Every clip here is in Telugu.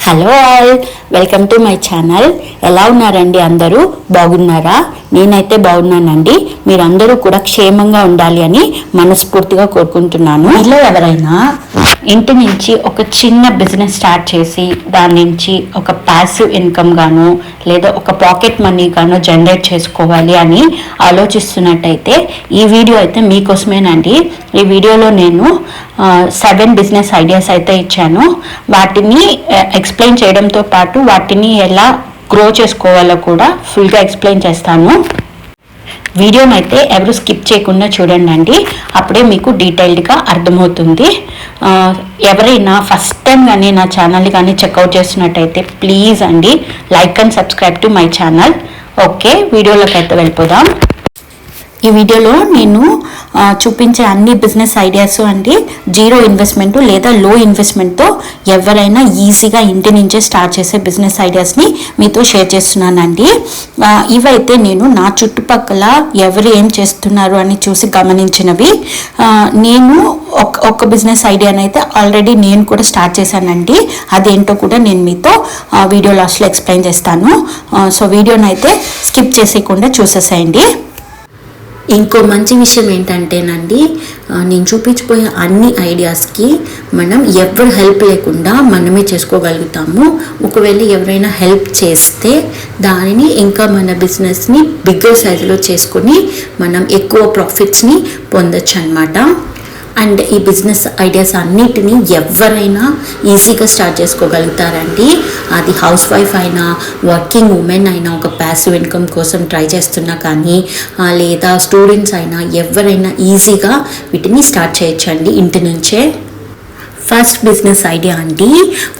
Hello all, welcome to my channel. ఎలా ఉన్నారండి? అందరూ బాగున్నారా? నేనైతే బాగున్నానండి. మీరందరూ కూడా క్షేమంగా ఉండాలి అని మనస్ఫూర్తిగా కోరుకుంటున్నాను. ఇలా ఎవరైనా ఇంటి నుంచి ఒక చిన్న బిజినెస్ స్టార్ట్ చేసి దాని నుంచి ఒక ప్యాసివ్ ఇన్కమ్ గాను లేదా ఒక పాకెట్ మనీ గాను జనరేట్ చేసుకోవాలి అని ఆలోచిస్తున్నట్టయితే ఈ వీడియో అయితే మీకోసమేనండి. ఈ వీడియోలో నేను 7 బిజినెస్ ఐడియాస్ అయితే ఇచ్చాను. వాటిని ఎక్స్ప్లెయిన్ చేయడంతో పాటు వాటిని ఎలా గ్రో చేసుకోవాలో కూడా ఫుల్గా ఎక్స్ప్లెయిన్ చేస్తాను. వీడియోని అయితే ఎవరు స్కిప్ చేయకుండా చూడండి, అప్పుడే మీకు డీటెయిల్డ్గా అర్థమవుతుంది. ఎవరైనా ఫస్ట్ టైం కానీ నా ఛానల్ని కానీ చెక్అవుట్ చేస్తున్నట్టయితే ప్లీజ్ అండి like and subscribe to my channel. Okay, వీడియోలోకి అయితే వెళ్ళిపోదాం. ఈ వీడియోలో నేను చూపించే అన్ని బిజినెస్ ఐడియాస్ అండి జీరో ఇన్వెస్ట్మెంట్ లేదా లో ఇన్వెస్ట్మెంట్తో ఎవరైనా ఈజీగా ఇంటి నుంచే స్టార్ట్ చేసే బిజినెస్ ఐడియాస్ని మీతో షేర్ చేస్తున్నానండి. ఇవైతే నేను నా చుట్టుపక్కల ఎవరు ఏం చేస్తున్నారు అని చూసి గమనించినవి. నేను ఒక బిజినెస్ ఐడియానైతే ఆల్రెడీ నేను కూడా స్టార్ట్ చేశానండి. అదేంటో కూడా నేను మీతో వీడియో లాస్ట్లో ఎక్స్ప్లెయిన్ చేస్తాను. సో వీడియోనైతే స్కిప్ చేసేయకుండా చూసేసేయండి. ఇంకో మంచి విషయం ఏంటంటేనండి, నేను చూపించిపోయే అన్ని ఐడియాస్కి మనం ఎవరు హెల్ప్ లేకుండా మనమే చేసుకోగలుగుతాము. ఒకవేళ ఎవరైనా హెల్ప్ చేస్తే దానిని ఇంకా మన బిజినెస్ని బిగ్గర్ సైజులో చేసుకొని మనం ఎక్కువ ప్రాఫిట్స్ని పొందొచ్చు అన్నమాట. అండ్ ఈ బిజినెస్ ఐడియాస్ అన్నిటినీ ఎవరైనా ఈజీగా స్టార్ట్ చేసుకోగలుగుతారండి. అది హౌస్ వైఫ్ అయినా, వర్కింగ్ ఉమెన్ అయినా, ఒక ప్యాసివ్ ఇన్కమ్ కోసం ట్రై చేస్తున్నా కానీ, లేదా స్టూడెంట్స్ అయినా ఎవరైనా ఈజీగా వీటిని స్టార్ట్ చేయొచ్చండి ఇంటి నుంచే. ఫస్ట్ బిజినెస్ ఐడియా అండి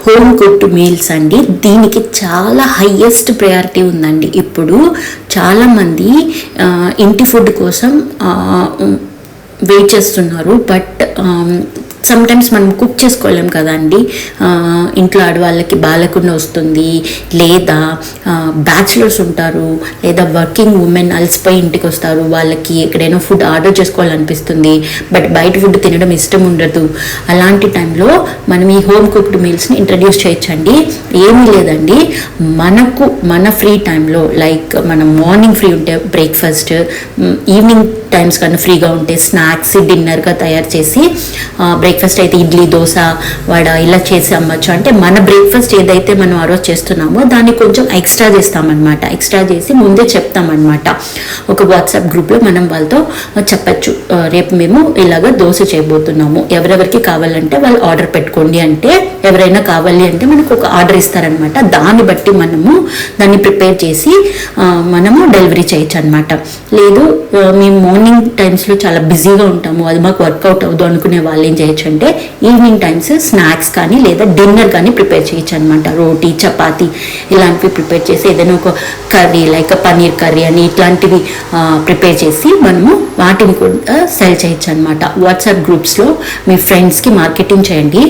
హోమ్ కుక్డ్ మీల్స్ అండి. దీనికి చాలా హైయెస్ట్ ప్రయారిటీ ఉందండి. ఇప్పుడు చాలామంది ఇంటి ఫుడ్ కోసం వెయిట్ చేస్తున్నారు. బట్ సమ్టైమ్స్ మనం కుక్ చేసుకోలేం కదండి. ఇంట్లో ఆడవాళ్ళకి బాగాలేకుండా వస్తుంది, లేదా బ్యాచిలర్స్ ఉంటారు, లేదా వర్కింగ్ ఉమెన్ అలసిపోయి ఇంటికి వస్తారు, వాళ్ళకి ఎక్కడైనా ఫుడ్ ఆర్డర్ చేసుకోవాలనిపిస్తుంది, బట్ బయట ఫుడ్ తినడం ఇష్టం ఉండదు. అలాంటి టైంలో మనం ఈ హోమ్ కుక్డ్ మీల్స్ని ఇంట్రడ్యూస్ చేయొచ్చండి. ఏమీ లేదండి, మన ఫ్రీ టైంలో, లైక్ మనం మార్నింగ్ ఫ్రీ ఉంటే బ్రేక్ఫాస్ట్, ఈవినింగ్ టైమ్స్ కన్నా ఫ్రీగా ఉంటే స్నాక్స్ డిన్నర్గా తయారు చేసి, బ్రేక్ఫాస్ట్ అయితే ఇడ్లీ, దోశ, వడ ఇలా చేసి అమ్మచ్చు. అంటే మన బ్రేక్ఫాస్ట్ ఏదైతే మనం ఆ రోజు చేస్తున్నామో దాన్ని కొంచెం ఎక్స్ట్రా చేస్తామన్నమాట. ఎక్స్ట్రా చేసి ముందే చెప్తామన్నమాట. ఒక వాట్సాప్ గ్రూప్లో మనం వాళ్ళతో చెప్పచ్చు, రేపు మేము ఇలాగ దోశ చేయబోతున్నాము, ఎవరెవరికి కావాలంటే వాళ్ళు ఆర్డర్ పెట్టుకోండి అంటే, ఎవరైనా కావాలి అంటే మనకు ఒక ఆర్డర్ ఇస్తారనమాట. దాన్ని బట్టి మనము దాన్ని ప్రిపేర్ చేసి మనము డెలివరీ చేయొచ్చు అనమాట. లేదు మేము మార్నింగ్ టైమ్స్లో చాలా బిజీగా ఉంటాము, అది మాకు వర్కౌట్ అవ్వదు అనుకునే వాళ్ళు ఏం చేయొచ్చు అంటే ఈవినింగ్ టైమ్స్ స్నాక్స్ కానీ లేదా డిన్నర్ కానీ ప్రిపేర్ చేయొచ్చు అనమాట. రోటీ, చపాతీ ఇలాంటివి ప్రిపేర్ చేసి, ఏదైనా ఒక కర్రీ లైక్ పన్నీర్ కర్రీ అని ఇట్లాంటివి ప్రిపేర్ చేసి మనము వాటిని కూడా సెల్ చేయొచ్చు అనమాట. వాట్సాప్ గ్రూప్స్లో మీ ఫ్రెండ్స్కి మార్కెటింగ్ చేయండి,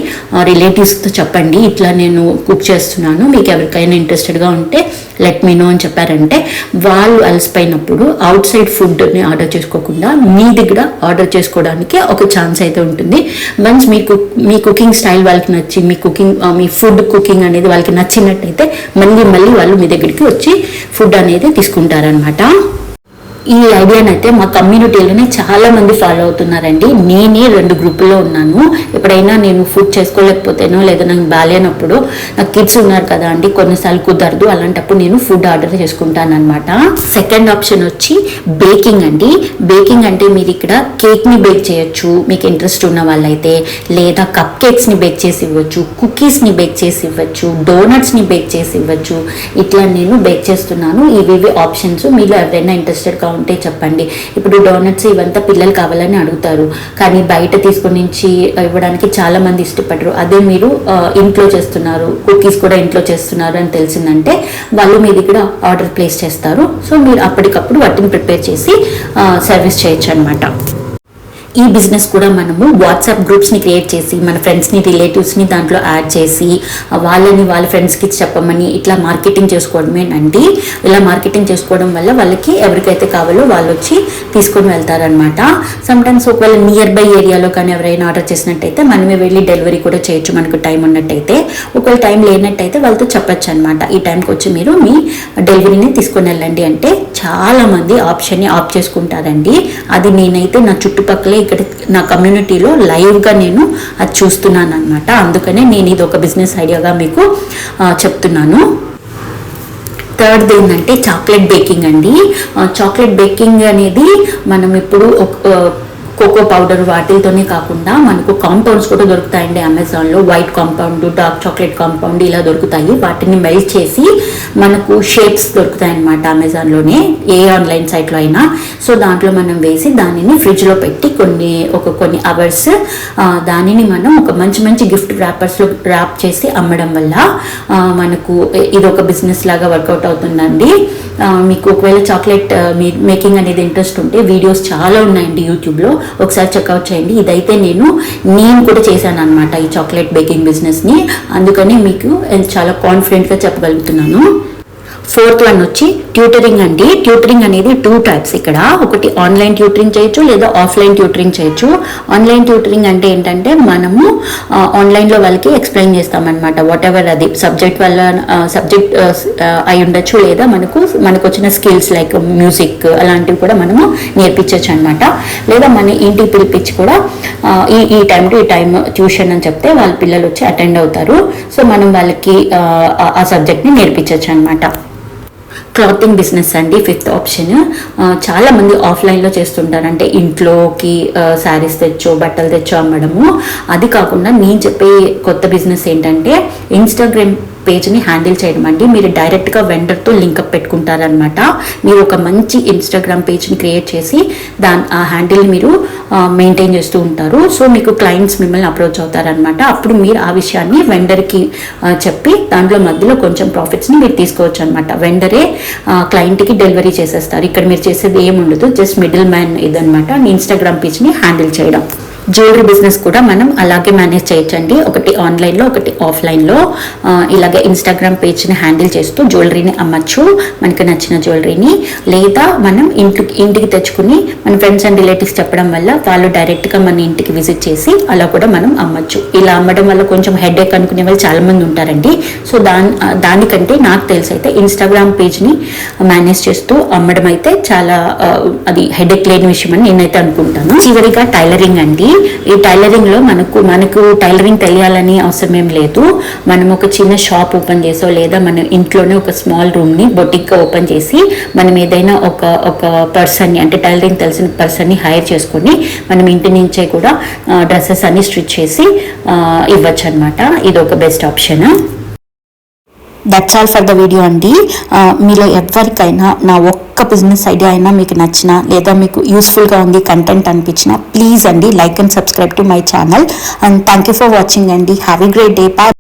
రిలేటివ్స్తో చెప్పండి, ఇట్లా నేను కుక్ చేస్తున్నాను, మీకు ఎవరికైనా ఇంట్రెస్టెడ్గా ఉంటే లెట్ మీ నో అని చెప్పారంటే, వాళ్ళు అలసిపోయినప్పుడు అవుట్ సైడ్ ఫుడ్ని ఆర్డర్ చేసుకోకుండా మీ దగ్గర ఆర్డర్ చేసుకోవడానికి ఒక ఛాన్స్ అయితే ఉంటుంది. వన్స్ మీ కుకింగ్ స్టైల్ వాళ్ళకి నచ్చి, మీ ఫుడ్ కుకింగ్ అనేది వాళ్ళకి నచ్చినట్టయితే మళ్ళీ వాళ్ళు మీ దగ్గరికి వచ్చి ఫుడ్ అనేది తీసుకుంటారనమాట. ఈ ఐడియానైతే మా కమ్యూనిటీలోనే చాలా మంది ఫాలో అవుతున్నారండి. నేనే 2 గ్రూపుల్లో ఉన్నాను. ఎప్పుడైనా నేను ఫుడ్ చేసుకోలేకపోతేనో లేదా నాకు బాగాలేనప్పుడు, నాకు కిడ్స్ ఉన్నారు కదా అండి, కొన్నిసార్లు కుదరదు, అలాంటప్పుడు నేను ఫుడ్ ఆర్డర్ చేసుకుంటాను అనమాట. సెకండ్ ఆప్షన్ వచ్చి బేకింగ్ అండి. బేకింగ్ అంటే మీరు ఇక్కడ కేక్ని బేక్ చేయొచ్చు మీకు ఇంట్రెస్ట్ ఉన్న వాళ్ళైతే, లేదా కప్ కేక్స్ని బేక్ చేసి ఇవ్వచ్చు, కుకీస్ని బేక్ చేసి ఇవ్వచ్చు, డోనట్స్ని బేక్ చేసి ఇవ్వచ్చు. ఇట్లా నేను బేక్ చేస్తున్నాను. ఇవి ఆప్షన్స్. మీలో ఎవరైనా ఇంట్రెస్టెడ్గా ఉంటే చెప్పండి. ఇప్పుడు డోనట్స్ ఇవంతా పిల్లలు కావాలని అడుగుతారు, కానీ బయట తీసుకొని నుంచి ఇవ్వడానికి చాలా మంది ఇష్టపడరు. అదే మీరు ఇంట్లో చేస్తున్నారు, కుకీస్ కూడా ఇంట్లో చేస్తున్నారు అని తెలిసిందంటే వాళ్ళు మీ దగ్గర ఆర్డర్ ప్లేస్ చేస్తారు. సో మీరు అప్పటికప్పుడు వాటిని ప్రిపేర్ చేసి సర్వీస్ చేయొచ్చు అనమాట. ఈ బిజినెస్ కూడా మనము వాట్సాప్ గ్రూప్స్ని క్రియేట్ చేసి మన ఫ్రెండ్స్ని రిలేటివ్స్ని దాంట్లో యాడ్ చేసి వాళ్ళ ఫ్రెండ్స్కి చెప్పమని ఇట్లా మార్కెటింగ్ చేసుకోవడమేనండి. ఇలా మార్కెటింగ్ చేసుకోవడం వల్ల వాళ్ళకి ఎవరికైతే కావాలో వాళ్ళు వచ్చి తీసుకొని వెళ్తారనమాట. సమ్టైమ్స్ ఒకవేళ నియర్ బై ఏరియాలో కానీ ఎవరైనా ఆర్డర్ చేసినట్టయితే మనమే వెళ్ళి డెలివరీ కూడా చేయొచ్చు మనకు టైం ఉన్నట్టయితే. ఒకవేళ టైం లేనట్టయితే వాళ్ళతో చెప్పచ్చు అనమాట, ఈ టైంకి వచ్చి మీరు మీ డెలివరీని తీసుకొని వెళ్ళండి అంటే చాలామంది ఆప్షన్ని ఆప్ చేసుకుంటారండి. అది నేనైతే నా చుట్టుపక్కలే ఇక్కడ నా కమ్యూనిటీలో లైవ్గా నేను అది చూస్తున్నాను అనమాట. అందుకనే నేను ఇది ఒక బిజినెస్ ఐడియాగా మీకు చెప్తున్నాను. థర్డ్ ఏంటంటే చాక్లెట్ బేకింగ్ అండి. చాక్లెట్ బేకింగ్ అనేది మనం ఇప్పుడు కోకో పౌడర్ వాటితోనే కాకుండా మనకు కాంపౌండ్స్ కూడా దొరుకుతాయండి అమెజాన్లో. White compound, dark chocolate compound ఇలా దొరుకుతాయి. వాటిని మెల్ట్ చేసి మనకు షేప్స్ దొరుకుతాయి అన్నమాట అమెజాన్లోనే, ఏ ఆన్లైన్ సైట్లో అయినా. సో దాంట్లో మనం వేసి దానిని ఫ్రిడ్జ్లో పెట్టి కొన్ని అవర్స్ దానిని మనం ఒక మంచి గిఫ్ట్ ర్యాపర్స్లో ర్యాప్ చేసి అమ్మడం వల్ల మనకు ఇది ఒక బిజినెస్ లాగా వర్కౌట్ అవుతుందండి. మీకు ఒకవేళ చాక్లెట్ మేకింగ్ అనేది ఇంట్రెస్ట్ ఉంటే వీడియోస్ చాలా ఉన్నాయండి యూట్యూబ్లో, ఒకసారి చెక్అవుట్ చేయండి. ఇదైతే నేను కూడా చేశాను అనమాట ఈ చాక్లెట్ బేకింగ్ బిజినెస్ని, అందుకని మీకు చాలా కాన్ఫిడెంట్గా చెప్పగలుగుతున్నాను. ఫోర్త్ వన్ వచ్చి ట్యూటరింగ్ అండి. ట్యూటరింగ్ అనేది 2 టైప్స్ ఇక్కడ. ఒకటి ఆన్లైన్ ట్యూటరింగ్ చేయొచ్చు లేదా ఆఫ్లైన్ ట్యూటరింగ్ చేయొచ్చు. ఆన్లైన్ ట్యూటరింగ్ అంటే ఏంటంటే మనము ఆన్లైన్లో వాళ్ళకి ఎక్స్ప్లెయిన్ చేస్తామన్నమాట. వాట్ ఎవర్ అది సబ్జెక్ట్ అయి ఉండొచ్చు, లేదా మనకు వచ్చిన స్కిల్స్ లైక్ మ్యూజిక్ అలాంటివి కూడా మనము నేర్పించవచ్చు అనమాట. లేదా మన ఇంటికి పిలిపించి కూడా ఈ టైం టు ఈ టైం ట్యూషన్ అని చెప్తే వాళ్ళ పిల్లలు వచ్చి అటెండ్ అవుతారు. సో మనం వాళ్ళకి ఆ సబ్జెక్ట్ని నేర్పించవచ్చు అనమాట. క్లాతింగ్ బిజినెస్ అండి 5th ఆప్షన్. చాలా మంది ఆఫ్లైన్లో చేస్తుంటారు, అంటే ఇంట్లోకి శారీస్ తెచ్చో బట్టలు తెచ్చో అమ్మడము. అది కాకుండా నేను చెప్పే కొత్త బిజినెస్ ఏంటంటే ఇన్స్టాగ్రామ్ పేజ్ని హ్యాండిల్ చేయడం అండి. మీరు డైరెక్ట్గా వెండర్తో లింకప్ పెట్టుకుంటారనమాట. మీరు ఒక మంచి ఇన్స్టాగ్రామ్ పేజ్ని క్రియేట్ చేసి ఆ హ్యాండిల్ని మీరు మెయింటైన్ చేస్తూ ఉంటారు. సో మీకు క్లయింట్స్ మిమ్మల్ని అప్రోచ్ అవుతారనమాట. అప్పుడు మీరు ఆ విషయాన్ని వెండర్కి చెప్పి దాంట్లో మధ్యలో కొంచెం ప్రాఫిట్స్ని మీరు తీసుకోవచ్చు అనమాట. వెండరే క్లయింట్కి డెలివరీ చేసేస్తారు. ఇక్కడ మీరు చేసేది ఏముండదు, జస్ట్ మిడిల్ మ్యాన్ ఇదనమాట ఇన్స్టాగ్రామ్ పేజ్ని హ్యాండిల్ చేయడం. జ్యువెలరీ బిజినెస్ కూడా మనం అలాగే మేనేజ్ చేయొచ్చండి. ఒకటి ఆన్లైన్లో ఒకటి ఆఫ్లైన్లో. ఇలాగే ఇన్స్టాగ్రామ్ పేజ్ని హ్యాండిల్ చేస్తూ జ్యువెలరీని అమ్మచ్చు, మనకు నచ్చిన జ్యువెలరీని. లేదా మనం ఇంటికి తెచ్చుకుని మన ఫ్రెండ్స్ అండ్ రిలేటివ్స్ చెప్పడం వల్ల వాళ్ళు డైరెక్ట్గా మన ఇంటికి విజిట్ చేసి అలా కూడా మనం అమ్మచ్చు. ఇలా అమ్మడం వల్ల కొంచెం హెడేక్ అనుకునే వాళ్ళు చాలామంది ఉంటారండి. సో దానికంటే నాకు తెలిసి అయితే ఇన్స్టాగ్రామ్ పేజ్ని మేనేజ్ చేస్తూ అమ్మడం అయితే చాలా అది హెడేక్ లేని విషయం అని నేనైతే అనుకుంటాను. చివరిగా టైలరింగ్ అండి. ఈ టైలరింగ్ లో మనకు టైలరింగ్ తెలియాలని అవసరం ఏం లేదు. మనం ఒక చిన్న షాప్ ఓపెన్ చేసో లేదా మన ఇంట్లోనే ఒక స్మాల్ రూమ్ ని బొటిక్ ఓపెన్ చేసి మనం ఏదైనా ఒక పర్సన్ ని, అంటే టైలరింగ్ తెలిసిన పర్సన్ ని హైర్ చేసుకొని మనం ఇంటి నుంచే కూడా డ్రెస్సెస్ అన్ని స్టిచ్ చేసి ఇవ్వచ్చు అనమాట. ఇది ఒక best option. That's all for the video అండి. మీలో ఎవరికైనా నా ఒక్క బిజినెస్ ఐడియా అయినా మీకు నచ్చినా లేదా మీకు యూస్ఫుల్గా ఉంది కంటెంట్ అనిపించినా ప్లీజ్ అండి like and subscribe to my channel. And thank you for watching అండి. Have a great day. Bye.